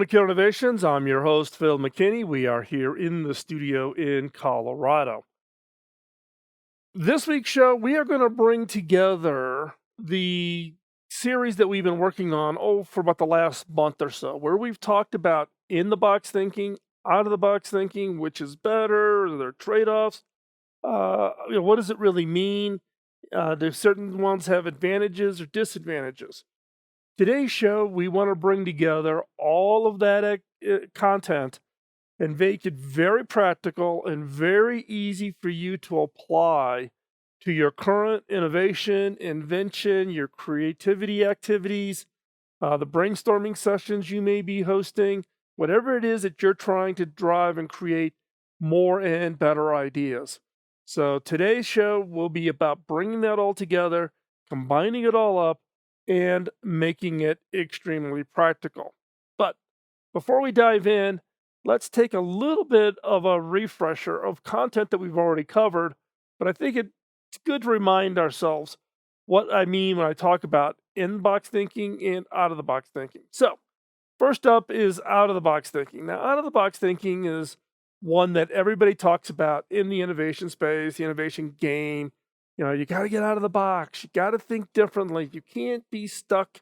Welcome to Killer Innovations. I'm your host, Phil McKinney. We are here in the studio in Colorado. This week's show, we are going to bring together the series that we've been working on, for about the last month or so, where we've talked about in the box thinking, out of the box thinking, which is better, are there trade offs, what does it really mean? Do certain ones have advantages or disadvantages? Today's show, we want to bring together all of that content and make it very practical and very easy for you to apply to your current innovation, invention, your creativity activities, the brainstorming sessions you may be hosting, whatever it is that you're trying to drive and create more and better ideas. So today's show will be about bringing that all together, combining it all up, and making it extremely practical. But before we dive in, let's take a little bit of a refresher of content that we've already covered. But I think it's good to remind ourselves what I mean when I talk about in-box thinking and out-of-the-box thinking. So first up is out-of-the-box thinking. Now, out-of-the-box thinking is one that everybody talks about in the innovation space, the innovation game. You got to get out of the box. You got to think differently. You can't be stuck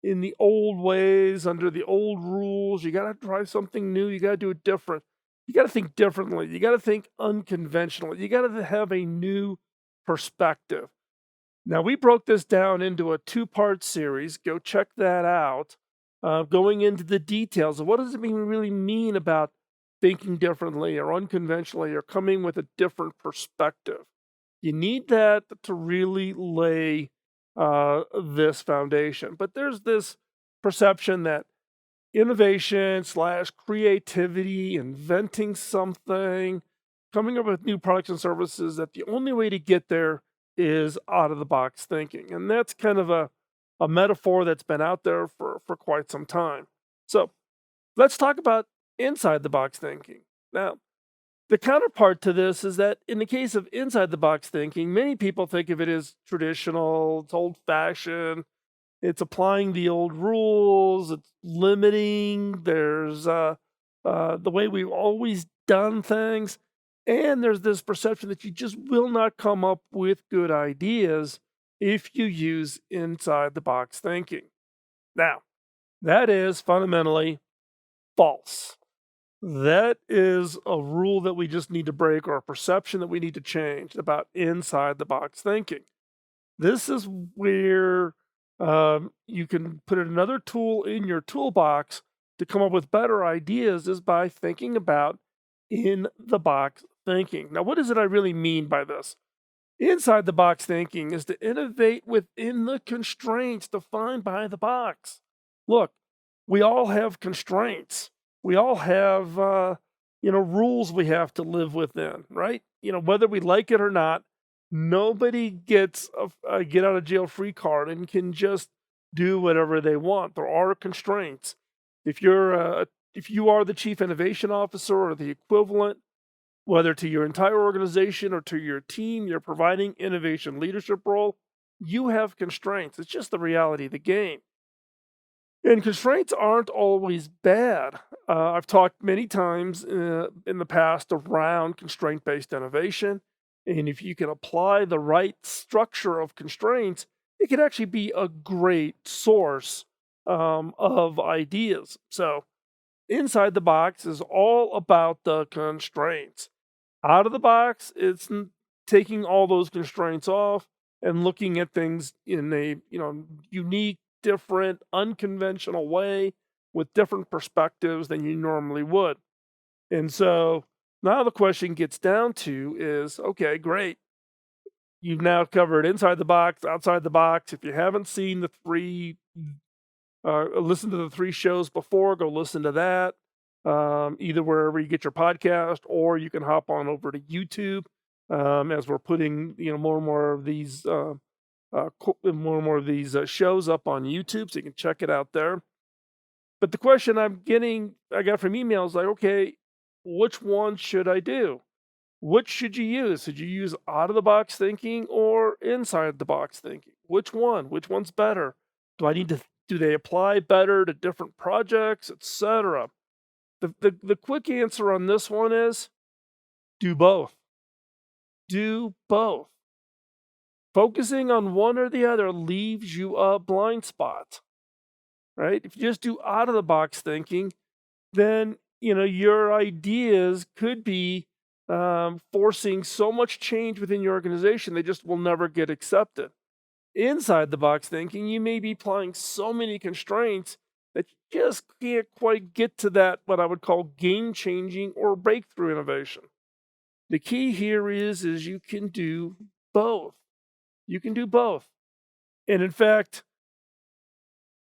in the old ways, under the old rules. You got to try something new. You got to do it different. You got to think differently. You got to think unconventionally. You got to have a new perspective. Now, we broke this down into a two-part series. Go check that out. Going into the details of what does it really mean about thinking differently or unconventionally or coming with a different perspective. You need that to really lay this foundation. But there's this perception that innovation slash creativity, inventing something, coming up with new products and services, that the only way to get there is out of the box thinking. And that's kind of a metaphor that's been out there for quite some time. So let's talk about inside the box thinking. Now, the counterpart to this is that in the case of inside the box thinking, many people think of it as traditional, it's old fashioned, it's applying the old rules, it's limiting, there's the way we've always done things, and there's this perception that you just will not come up with good ideas if you use inside the box thinking. Now, that is fundamentally false. That is a rule that we just need to break, or a perception that we need to change about inside the box thinking. This is where you can put another tool in your toolbox to come up with better ideas, is by thinking about in the box thinking. Now, what is it I really mean by this? Inside the box thinking is to innovate within the constraints defined by the box. Look, we all have constraints. We all have, rules we have to live within, right? Whether we like it or not, nobody gets a get out of jail free card and can just do whatever they want. There are constraints. If you are the chief innovation officer or the equivalent, whether to your entire organization or to your team, you're providing innovation leadership role, you have constraints. It's just the reality of the game. And constraints aren't always bad. I've talked many times in the past around constraint-based innovation. And if you can apply the right structure of constraints, it can actually be a great source of ideas. So inside the box is all about the constraints. Out of the box, it's taking all those constraints off and looking at things in a unique, different, unconventional way with different perspectives than you normally would. And so now the question gets down to is, okay, great. You've now covered inside the box, outside the box. If you haven't seen the listen to the 3 shows before, go listen to that. Either wherever you get your podcast, or you can hop on over to YouTube as we're putting more and more of these shows up on YouTube, so you can check it out there. But the question I got from emails like, okay, which one should I do? Which should you use? Should you use out of the box thinking or inside the box thinking? Which one? Which one's better? Do I need to Do they apply better to different projects, etc.? The quick answer on this one is do both. Do both. Focusing on one or the other leaves you a blind spot, right? If you just do out of the box thinking, then your ideas could be forcing so much change within your organization they just will never get accepted. Inside the box thinking, you may be applying so many constraints that you just can't quite get to that what I would call game changing or breakthrough innovation. The key here is you can do both. You can do both. And in fact,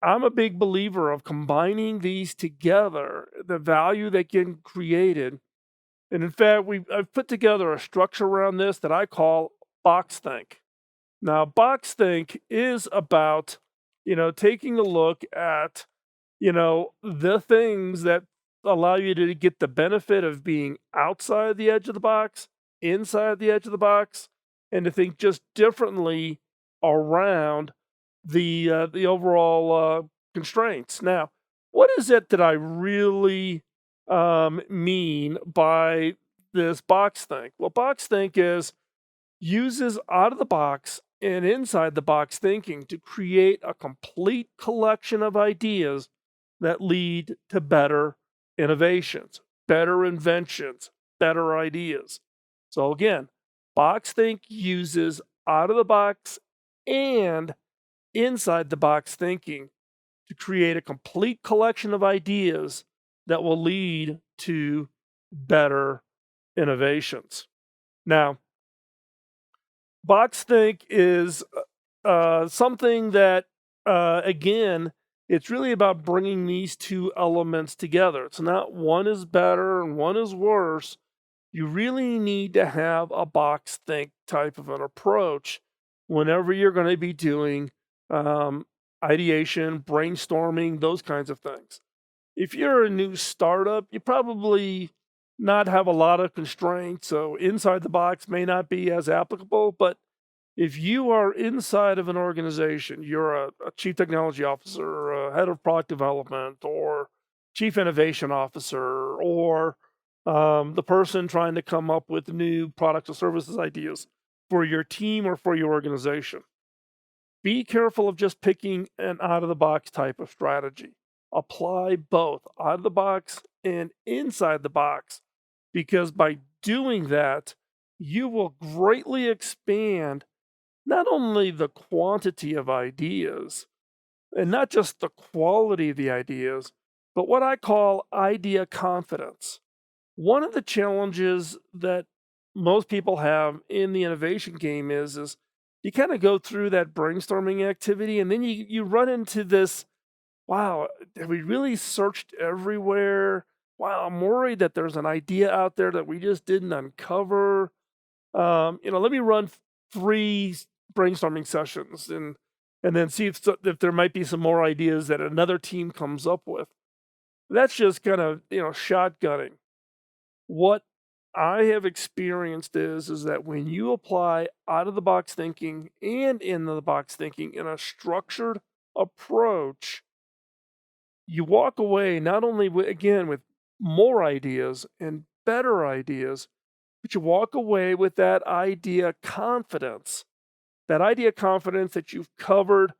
I'm a big believer of combining these together, the value that get created. And in fact, I've put together a structure around this that I call box think. Now, box think is about, taking a look at, the things that allow you to get the benefit of being outside the edge of the box, inside the edge of the box, and to think just differently around the overall constraints. Now, what is it that I really mean by this box think? Well, box think uses out of the box and inside the box thinking to create a complete collection of ideas that lead to better innovations, better inventions, better ideas. So again, box think uses out of the box and inside the box thinking to create a complete collection of ideas that will lead to better innovations. Now, box think is something that, again, it's really about bringing these two elements together. It's not one is better and one is worse. You really need to have a box think type of an approach whenever you're going to be doing ideation, brainstorming, those kinds of things. If you're a new startup, you probably not have a lot of constraints, so inside the box may not be as applicable. But if you are inside of an organization, you're a chief technology officer, a head of product development, or chief innovation officer, or the person trying to come up with new products or services ideas for your team or for your organization, be careful of just picking an out of the box type of strategy. Apply both out of the box and inside the box, because by doing that, you will greatly expand not only the quantity of ideas and not just the quality of the ideas, but what I call idea confidence. One of the challenges that most people have in the innovation game is you kind of go through that brainstorming activity and then you run into this, wow, have we really searched everywhere? Wow, I'm worried that there's an idea out there that we just didn't uncover. Let me run 3 brainstorming sessions and then see if there might be some more ideas that another team comes up with. That's just kind of, shotgunning. What I have experienced is that when you apply out of the box thinking and in the box thinking in a structured approach, you walk away not only with more ideas and better ideas, but you walk away with that idea confidence. That idea confidence that you've covered,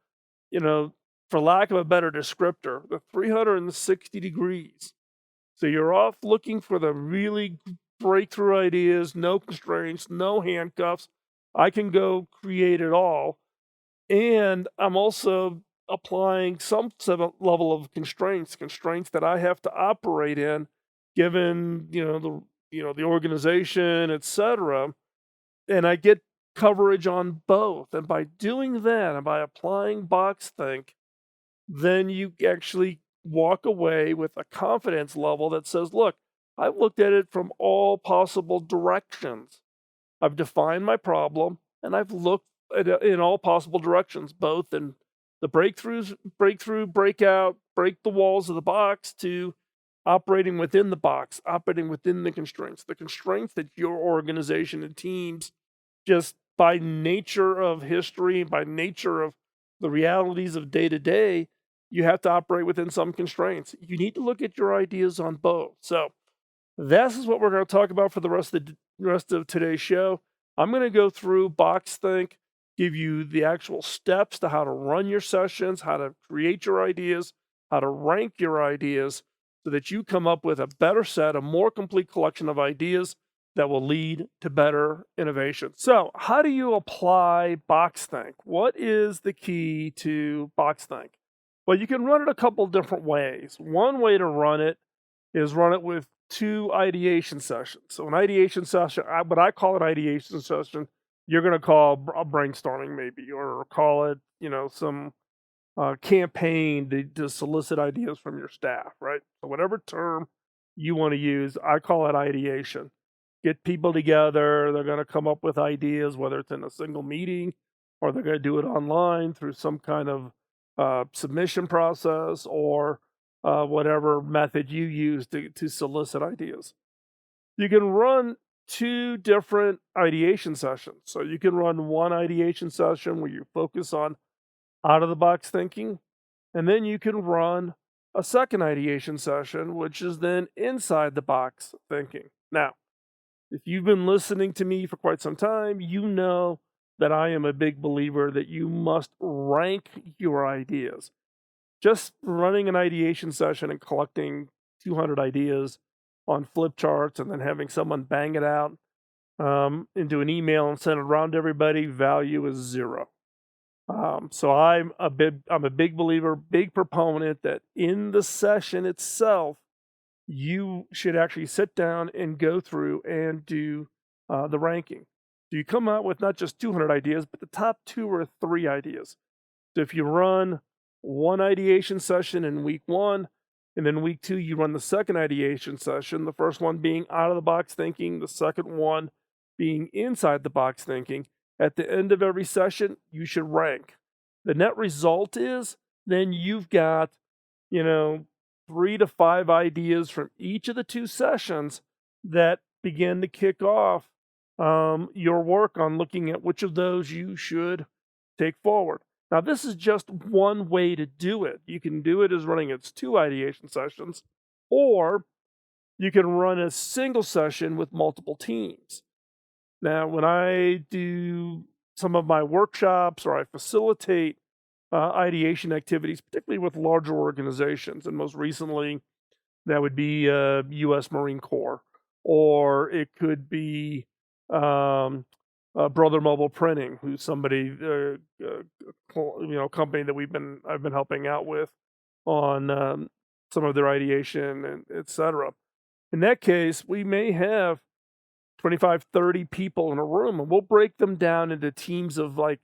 for lack of a better descriptor, the 360 degrees. So you're off looking for the really breakthrough ideas, no constraints, no handcuffs. I can go create it all. And I'm also applying some level of constraints that I have to operate in, given the organization, etc. And I get coverage on both. And by doing that, and by applying box think, then you actually walk away with a confidence level that says, look, I've looked at it from all possible directions. I've defined my problem and I've looked at it in all possible directions, both in the breakthrough, breakout, break the walls of the box, to operating within the box, operating within the constraints that your organization and teams, just by nature of history, by nature of the realities of day to day, you have to operate within some constraints. You need to look at your ideas on both. So this is what we're going to talk about for the rest of today's show. I'm going to go through box think, give you the actual steps to how to run your sessions, how to create your ideas, how to rank your ideas so that you come up with a better set, a more complete collection of ideas that will lead to better innovation. So, how do you apply box think? What is the key to box think? Well, you can run it a couple different ways. One way to run it is run it with two ideation sessions. So an ideation session, what I call an ideation session, you're going to call a brainstorming maybe, or call it, some campaign to solicit ideas from your staff, right? So whatever term you want to use, I call it ideation. Get people together, they're going to come up with ideas, whether it's in a single meeting or they're going to do it online through some kind of submission process or whatever method you use to solicit ideas. You can run two different ideation sessions. So you can run one ideation session where you focus on out of the box thinking, and then you can run a second ideation session, which is then inside the box thinking. Now, if you've been listening to me for quite some time, you know that I am a big believer that you must rank your ideas. Just running an ideation session and collecting 200 ideas on flip charts and then having someone bang it out into an email and send it around to everybody, value is zero. So I'm a big believer, big proponent that in the session itself, you should actually sit down and go through and do the ranking. So you come out with not just 200 ideas, but the top 2 or 3 ideas. So if you run one ideation session in week 1, and then week 2, you run the second ideation session, the first one being out of the box thinking, the second one being inside the box thinking. At the end of every session, you should rank. The net result is then you've got, 3 to 5 ideas from each of the 2 sessions that begin to kick off your work on looking at which of those you should take forward. Now, this is just one way to do it. You can do it as running its 2 ideation sessions, or you can run a single session with multiple teams. Now, when I do some of my workshops or I facilitate ideation activities, particularly with larger organizations, and most recently, that would be U.S. Marine Corps, or it could be Brother Mobile Printing, who's somebody, company that I've been helping out with on some of their ideation and etc. In that case, we may have 25, 30 people in a room, and we'll break them down into teams of like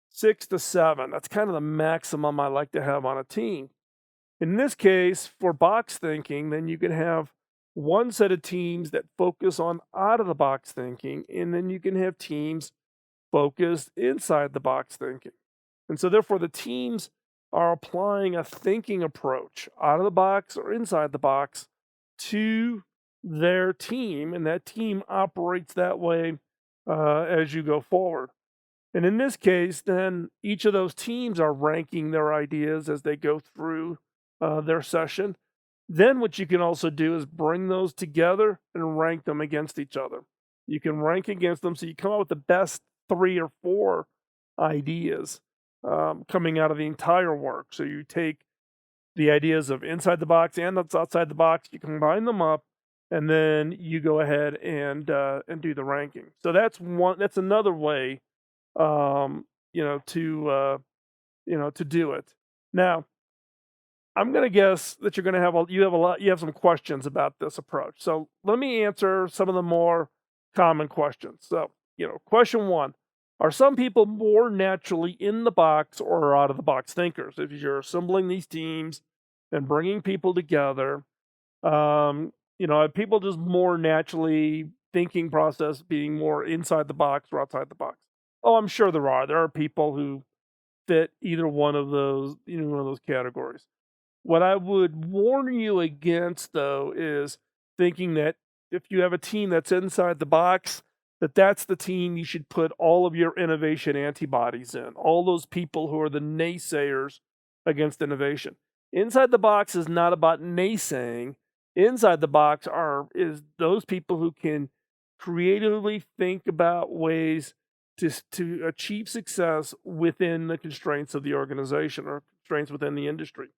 6 to 7. That's kind of the maximum I like to have on a team. In this case, for box thinking, then you can have one set of teams that focus on out of the box thinking, and then you can have teams focused inside the box thinking. And so, therefore, the teams are applying a thinking approach out of the box or inside the box to their team, and that team operates that way as you go forward. And in this case, then each of those teams are ranking their ideas as they go through their session. Then what you can also do is bring those together and rank them against each other. You can rank against them so you come out with the best 3 or 4 ideas coming out of the entire work. So you take the ideas of inside the box and that's outside the box, you combine them up, and then you go ahead and do the ranking. So that's another way to do it. Now, I'm going to guess that you're going to you have some questions about this approach. So let me answer some of the more common questions. So, question 1, are some people more naturally in the box or out of the box thinkers? If you're assembling these teams and bringing people together, are people just more naturally thinking process being more inside the box or outside the box? Oh, I'm sure there are. There are people who fit either one of those categories. What I would warn you against, though, is thinking that if you have a team that's inside the box, that's the team you should put all of your innovation antibodies in. All those people who are the naysayers against innovation. Inside the box is not about naysaying. Inside the box is those people who can creatively think about ways to achieve success within the constraints of the organization or constraints within the industry.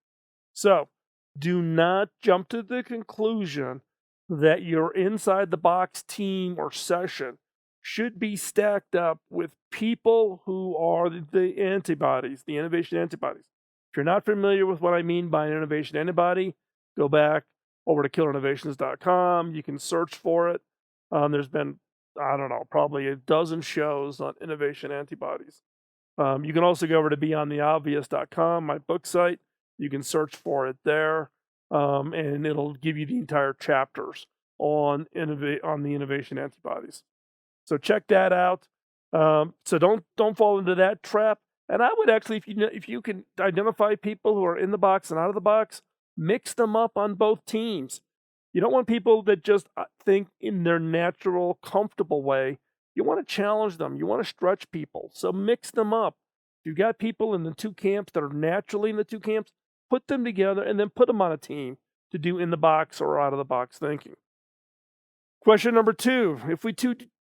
So do not jump to the conclusion that your inside the box team or session should be stacked up with people who are the antibodies, the innovation antibodies. If you're not familiar with what I mean by an innovation antibody, go back over to killerinnovations.com. You can search for it. There's been, I don't know, probably a dozen shows on innovation antibodies. You can also go over to beyondtheobvious.com, my book site. You can search for it there, and it'll give you the entire chapters on the innovation antibodies. So check that out. So don't fall into that trap. And I would actually, if you can identify people who are in the box and out of the box, mix them up on both teams. You don't want people that just think in their natural, comfortable way. You want to challenge them. You want to stretch people. So mix them up. If you've got people in the two camps that are naturally in the two camps, put them together and then put them on a team to do in the box or out of the box thinking. Question number 2,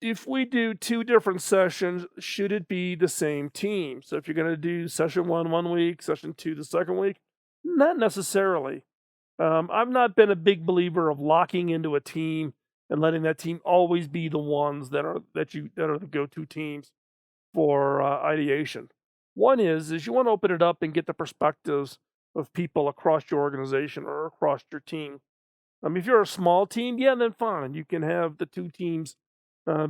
if we do 2 different sessions, should it be the same team? So if you're going to do session 1 week, session 2 the second week, not necessarily. I've not been a big believer of locking into a team and letting that team always be the ones that are the go-to teams for ideation. One is you want to open it up and get the perspectives of people across your organization or across your team. If you're a small team, yeah, then fine. You can have the 2 teams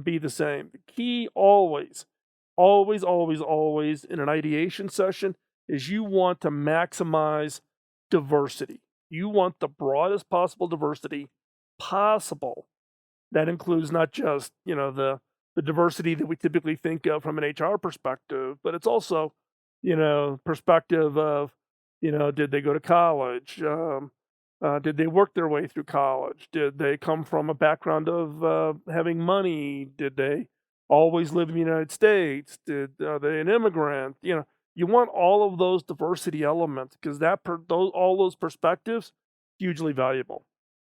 be the same. The key always in an ideation session is you want to maximize diversity. You want the broadest possible diversity possible. That includes not just, the diversity that we typically think of from an HR perspective, but it's also, perspective of, did they go to college? Did they work their way through college? Did they come from a background of having money? Did they always live in the United States? Are they an immigrant? You want all of those diversity elements because all those perspectives hugely valuable.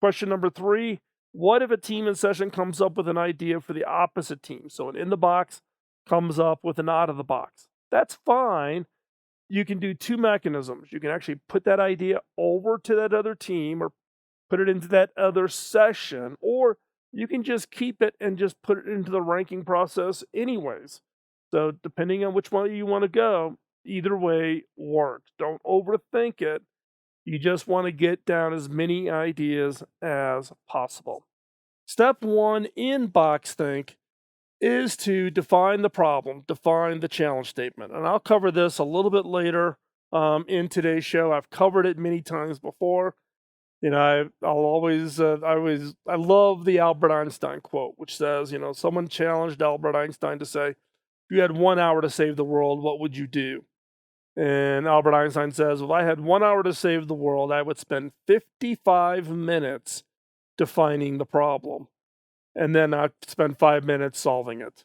Question number 3: what if a team in session comes up with an idea for the opposite team? So an in the box comes up with an out of the box. That's fine. You can do 2 mechanisms. You can actually put that idea over to that other team or put it into that other session, or you can just keep it and just put it into the ranking process anyways. So depending on which one you want to go, either way works. Don't overthink it. You just want to get down as many ideas as possible. Step 1 in box think is to define the problem, define the challenge statement. And I'll cover this a little bit later in today's show. I've covered it many times before. I love the Albert Einstein quote, which says, someone challenged Albert Einstein to say, if you had 1 hour to save the world, what would you do? And Albert Einstein says, if I had 1 hour to save the world, I would spend 55 minutes defining the problem. And then I'd spend 5 minutes solving it.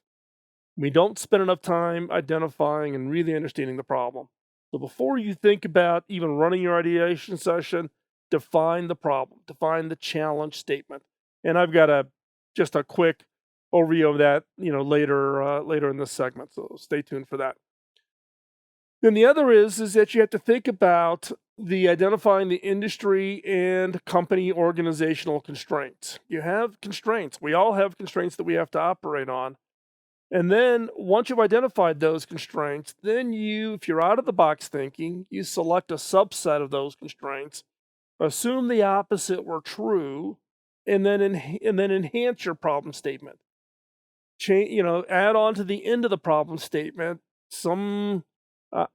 We don't spend enough time identifying and really understanding the problem. So before you think about even running your ideation session, define the problem, define the challenge statement. And I've got just a quick overview of that, later in this segment. So stay tuned for that. Then the other is that you have to think about identifying the industry and company organizational constraints. You have constraints. We all have constraints that we have to operate on. And then once you've identified those constraints, then if you're out of the box thinking, you select a subset of those constraints, assume the opposite were true, and then enhance your problem statement. Add on to the end of the problem statement some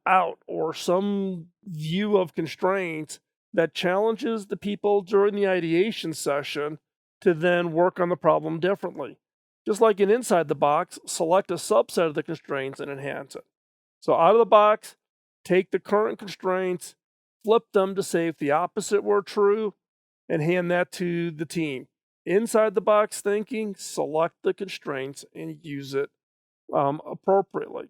out or some view of constraints that challenges the people during the ideation session to then work on the problem differently. Just like in inside the box, select a subset of the constraints and enhance it. So out of the box, take the current constraints, flip them to say if the opposite were true, and hand that to the team. Inside the box thinking, select the constraints and use it appropriately.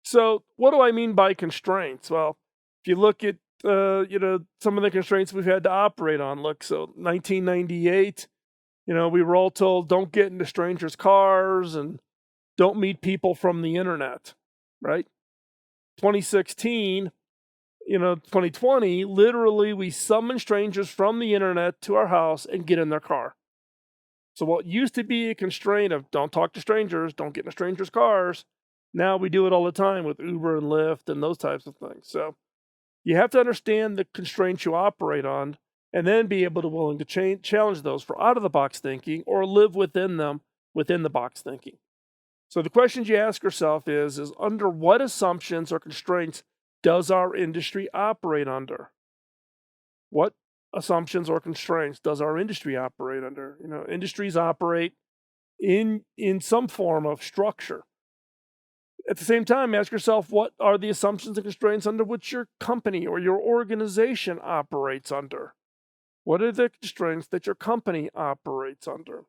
So what do I mean by constraints? Well, If you look at, some of the constraints we've had to operate on, look, so 1998, we were all told don't get into strangers' cars and don't meet people from the internet, right? 2016, 2020, literally we summon strangers from the internet to our house and get in their car. So what used to be a constraint of don't talk to strangers, don't get in strangers' cars, now we do it all the time with Uber and Lyft and those types of things. So you have to understand the constraints you operate on and then be able to willing to challenge those for out of the box thinking or live within them within the box thinking. So the questions you ask yourself is under what assumptions or constraints does our industry operate under? What assumptions or constraints does our industry operate under? Industries operate in some form of structure. At the same time, ask yourself what are the assumptions and constraints under which your company or your organization operates under? What are the constraints that your company operates under?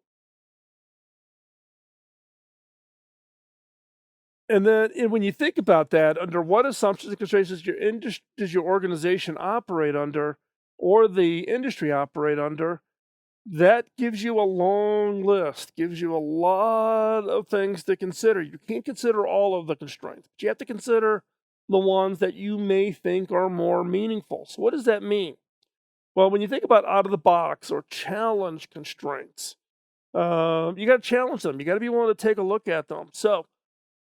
And then when you think about that, under what assumptions and constraints does your organization operate under or the industry operate under? That gives you a long list, gives you a lot of things to consider. You can't consider all of the constraints, but you have to consider the ones that you may think are more meaningful. So, what does that mean? Well, when you think about out of the box or challenge constraints, you got to challenge them. You got to be willing to take a look at them. So,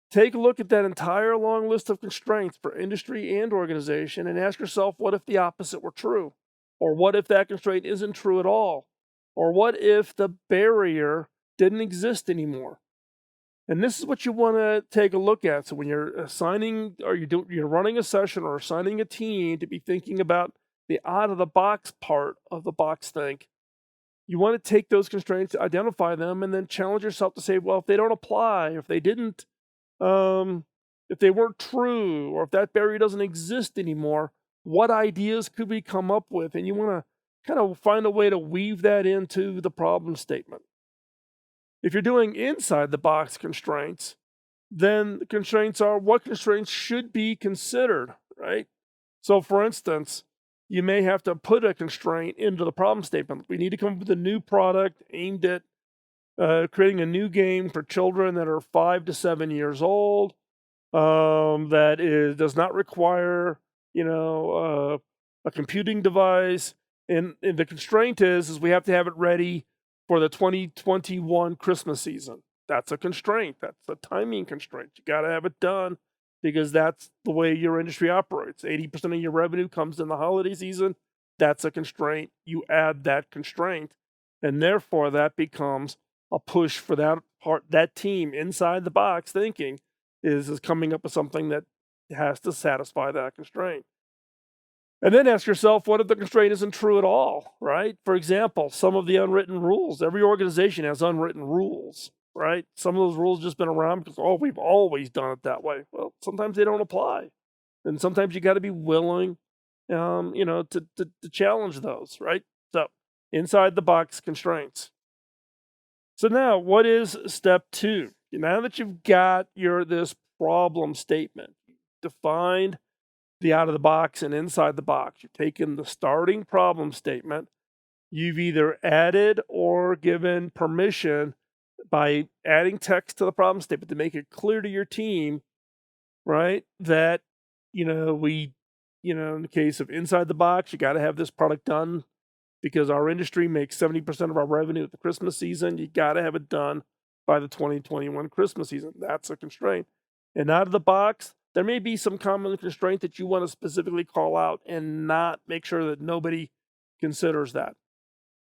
take a look at that entire long list of constraints for industry and organization and ask yourself, what if the opposite were true? Or what if that constraint isn't true at all? Or what if the barrier didn't exist anymore? And this is what you want to take a look at. So when you're assigning or you're running a session or assigning a team to be thinking about the out of the box part of the box think, you want to take those constraints, identify them, and then challenge yourself to say, well, if they don't apply, if they didn't, if they weren't true, or if that barrier doesn't exist anymore, what ideas could we come up with? And you want to kind of find a way to weave that into the problem statement. If you're doing inside the box constraints, then the constraints are what constraints should be considered, right? So, for instance, you may have to put a constraint into the problem statement. We need to come up with a new product aimed at creating a new game for children that are 5 to 7 years old, does not require, a computing device. And the constraint is we have to have it ready for the 2021 Christmas season. That's a constraint. That's a timing constraint. You got to have it done because that's the way your industry operates. 80% of your revenue comes in the holiday season. That's a constraint. You add that constraint, and therefore that becomes a push for that team inside the box thinking is coming up with something that has to satisfy that constraint. And then ask yourself, what if the constraint isn't true at all, right? For example, some of the unwritten rules. Every organization has unwritten rules, right? Some of those rules just been around because, we've always done it that way. Well, sometimes they don't apply. And sometimes you got to be willing, to challenge those, right? So, inside the box constraints. So now, what is step 2? Now that you've got this problem statement, defined the out of the box and inside the box. You've taken the starting problem statement, you've either added or given permission by adding text to the problem statement to make it clear to your team, right? That, in the case of inside the box, you got to have this product done because our industry makes 70% of our revenue at the Christmas season. You got to have it done by the 2021 Christmas season. That's a constraint. And out of the box, there may be some common constraint that you want to specifically call out and not make sure that nobody considers that.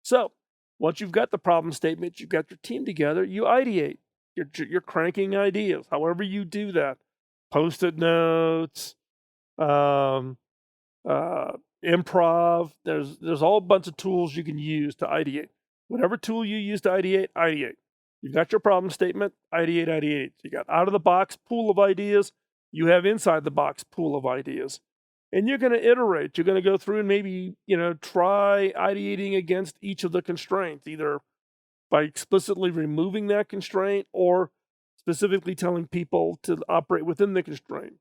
So once you've got the problem statement, you've got your team together, you ideate. You're cranking ideas, however you do that. Post-it notes, improv. There's all a bunch of tools you can use to ideate. Whatever tool you use to ideate, ideate. You've got your problem statement, ideate, ideate. You got out of the box pool of ideas. You have inside the box pool of ideas. And you're going to iterate. You're going to go through and maybe, try ideating against each of the constraints, either by explicitly removing that constraint or specifically telling people to operate within the constraint.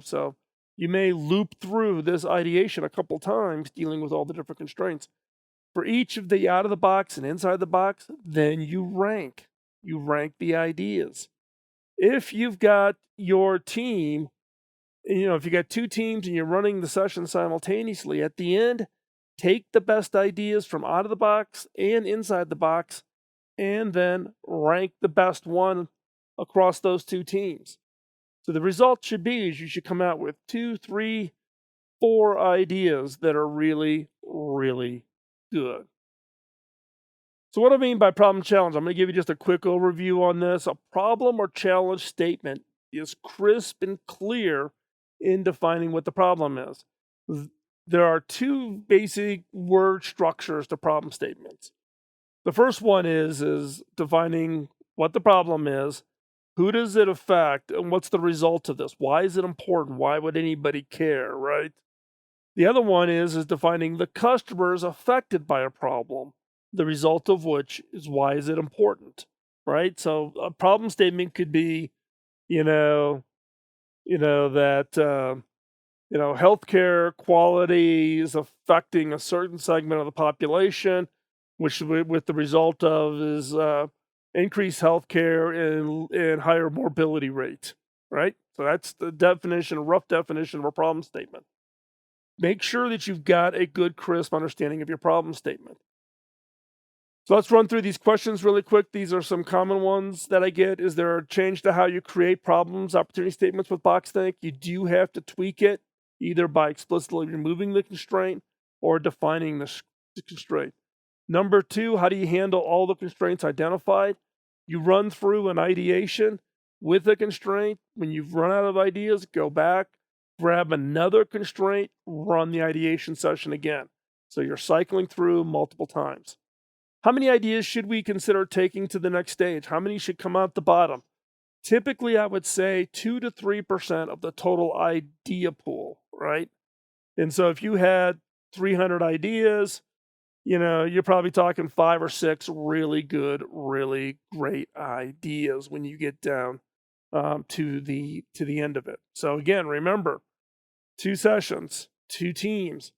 So You may loop through this ideation a couple times, dealing with all the different constraints. For each of the out of the box and inside the box, then you rank. You rank the ideas. If you've got your team, if you got two teams and you're running the session simultaneously, at the end, take the best ideas from out of the box and inside the box, and then rank the best one across those two teams. So the result should be is you should come out with 2, 3, 4 ideas that are really, really good. So what I mean by problem challenge, I'm going to give you just a quick overview on this. A problem or challenge statement is crisp and clear in defining what the problem is. There are two basic word structures to problem statements. The first one is defining what the problem is, who does it affect, and what's the result of this? Why is it important? Why would anybody care, right? The other one is defining the customers affected by a problem, the result of which is why is it important, right? So a problem statement could be, that healthcare quality is affecting a certain segment of the population, which with the result of is increased healthcare and higher morbidity rate, right? So that's the definition, a rough definition of a problem statement. Make sure that you've got a good, crisp understanding of your problem statement. So let's run through these questions really quick. These are some common ones that I get. Is there a change to how you create problems, opportunity statements with BoxThink? You do have to tweak it, either by explicitly removing the constraint or defining the constraint. Number 2, how do you handle all the constraints identified? You run through an ideation with a constraint. When you've run out of ideas, go back, grab another constraint, run the ideation session again. So you're cycling through multiple times. How many ideas should we consider taking to the next stage? How many should come out the bottom? Typically, I would say 2 to 3% of the total idea pool, right? And so if you had 300 ideas, you're probably talking 5 or 6 really good, really great ideas when you get down to the end of it. So again, remember, 2 sessions, 2 teams,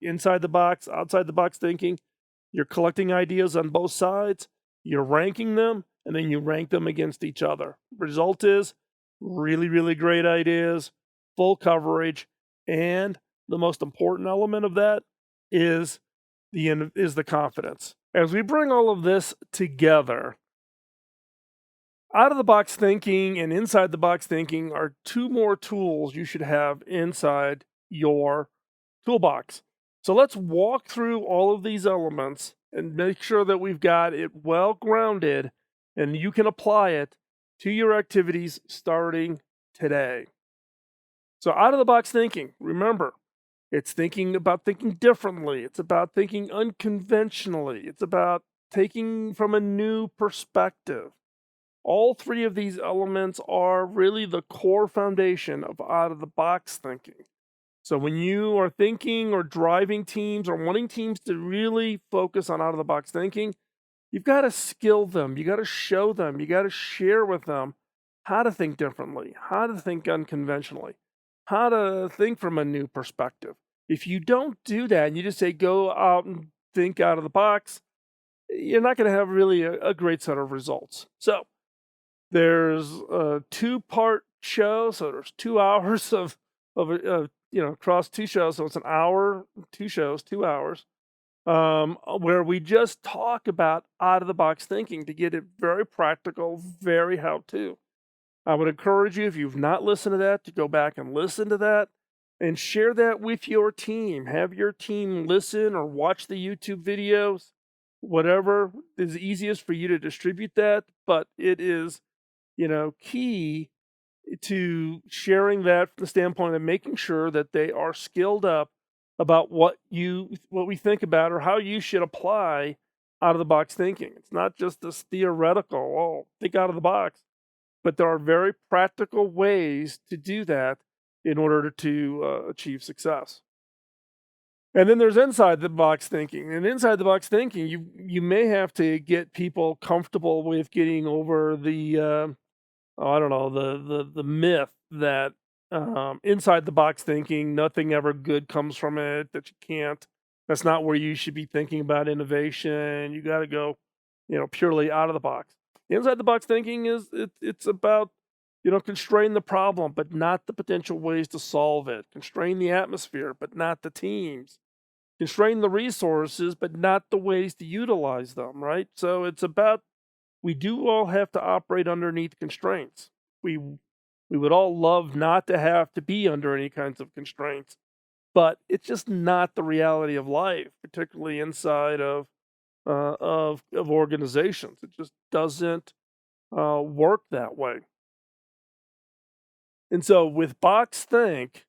inside the box, outside the box thinking. You're collecting ideas on both sides, you're ranking them, and then you rank them against each other. Result is really, really great ideas, full coverage, and the most important element of that is the confidence. As we bring all of this together, out of the box thinking and inside the box thinking are 2 more tools you should have inside your toolbox. So let's walk through all of these elements and make sure that we've got it well grounded and you can apply it to your activities starting today. So out of the box thinking, remember, it's thinking about thinking differently. It's about thinking unconventionally. It's about taking from a new perspective. All 3 of these elements are really the core foundation of out of the box thinking. So when you are thinking or driving teams or wanting teams to really focus on out of the box thinking, you've got to skill them. You got to show them. You got to share with them how to think differently, how to think unconventionally, how to think from a new perspective. If you don't do that and you just say go out and think out of the box, you're not going to have really a great set of results. So there's a 2-part show, so there's 2 hours of across 2 shows, so it's an hour, 2 shows, 2 hours, where we just talk about out of the box thinking to get it very practical, very how-to. I would encourage you, if you've not listened to that, to go back and listen to that and share that with your team. Have your team listen or watch the YouTube videos, whatever is easiest for you to distribute that, but it is, key to sharing that from the standpoint of making sure that they are skilled up about what we think about or how you should apply out of the box thinking. It's not just this theoretical, think out of the box, but there are very practical ways to do that in order to achieve success. And then there's inside the box thinking. And inside the box thinking, you may have to get people comfortable with getting over the myth that inside the box thinking. Nothing ever good comes from it that you can't. That's not where you should be thinking about innovation. You got to go, purely out of the box. Inside the box thinking it's about constrain the problem, but not the potential ways to solve it. Constrain the atmosphere, but not the teams. Constrain the resources, but not the ways to utilize them. Right. So it's about we do all have to operate underneath constraints. We we would all love not to have to be under any kinds of constraints, but it's just not the reality of life, particularly inside of organizations. It just doesn't work that way. And so with box think,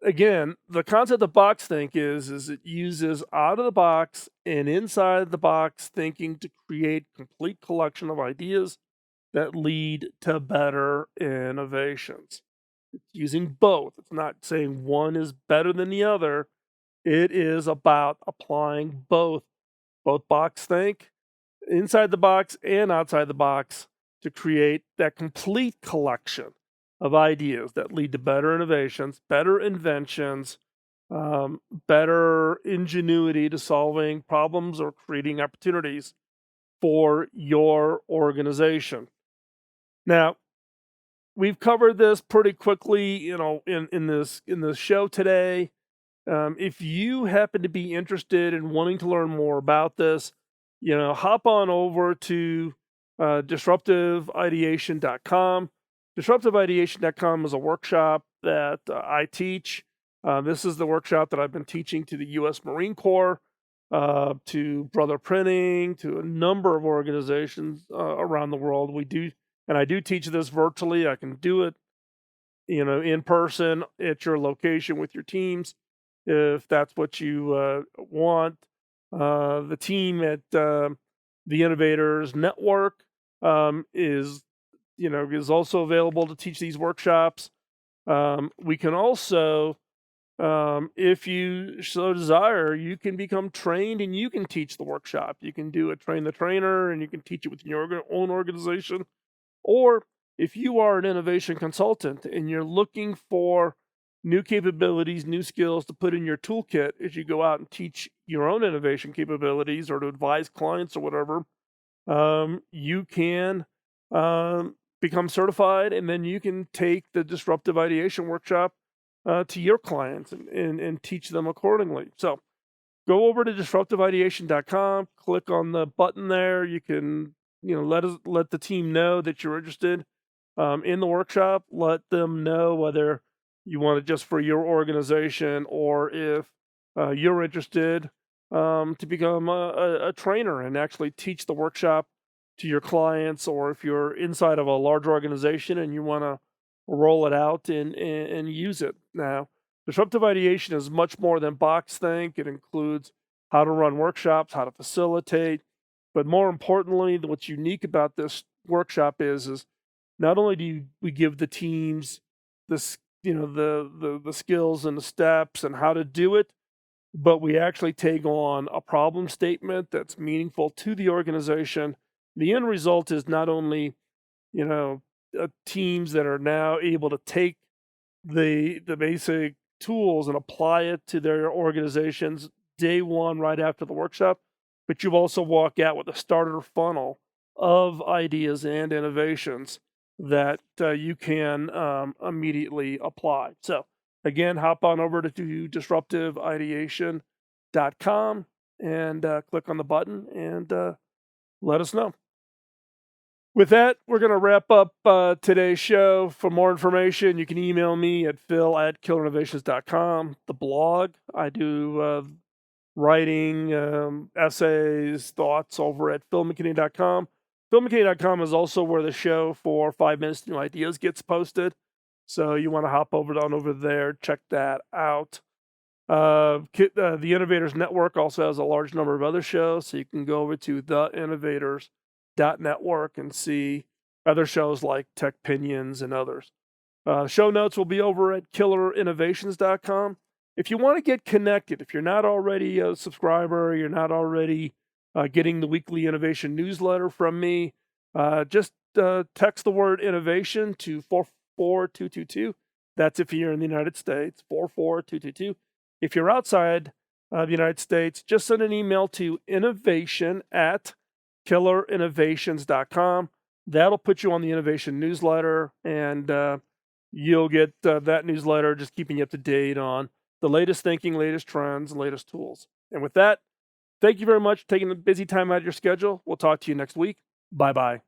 again, the concept of box think is it uses out of the box and inside the box thinking to create complete collection of ideas that lead to better innovations. It's using both. It's not saying one is better than the other. It is about applying both box think, inside the box and outside the box, to create that complete collection of ideas that lead to better innovations, better inventions, better ingenuity to solving problems or creating opportunities for your organization. Now, we've covered this pretty quickly, in this show today. If you happen to be interested in wanting to learn more about this, hop on over to disruptiveideation.com. Disruptiveideation.com is a workshop that I teach. This is the workshop that I've been teaching to the U.S. Marine Corps, to Brother Printing, to a number of organizations around the world. And I do teach this virtually. I can do it, in person at your location with your teams, if that's what you want. The team at the Innovators Network is also available to teach these workshops. We can also, if you so desire, you can become trained and you can teach the workshop. You can do a train the trainer and you can teach it within your own organization. Or if you are an innovation consultant and you're looking for new capabilities, new skills to put in your toolkit as you go out and teach your own innovation capabilities or to advise clients or whatever, you can become certified, and then you can take the disruptive ideation workshop to your clients and teach them accordingly. So go over to disruptiveideation.com, click on the button there. You can, let the team know that you're interested in the workshop. Let them know whether you want it just for your organization or if you're interested to become a trainer and actually teach the workshop to your clients, or if you're inside of a large organization and you want to roll it out and use it. Now, disruptive ideation is much more than box think. It includes how to run workshops, how to facilitate, but more importantly, what's unique about this workshop is not only do we give the teams the skills and the steps and how to do it, but we actually take on a problem statement that's meaningful to the organization. The end result is not only, you know, teams that are now able to take the basic tools and apply it to their organizations day one right after the workshop, but you also walk out with a starter funnel of ideas and innovations that you can immediately apply. So again, hop on over to disruptiveideation.com and click on the button and let us know. With that, we're going to wrap up today's show. For more information, you can email me at phil@killerinnovations.com. The blog, I do writing, essays, thoughts over at philmckinney.com. philmckinney.com is also where the show for 5 Minutes to New Ideas gets posted. So you want to hop on over there, check that out. The Innovators Network also has a large number of other shows, so you can go over to theinnovators.network and see other shows like Tech Pinions and others. Show notes will be over at killerinnovations.com. If you want to get connected, if you're not already a subscriber, you're not already getting the weekly innovation newsletter from me, just text the word innovation to 44222. That's if you're in the United States, 44222. If you're outside the United States, just send an email to innovation@killerinnovations.com. That'll put you on the Innovation newsletter, and you'll get that newsletter just keeping you up to date on the latest thinking, latest trends, and latest tools. And with that, thank you very much for taking the busy time out of your schedule. We'll talk to you next week. Bye bye.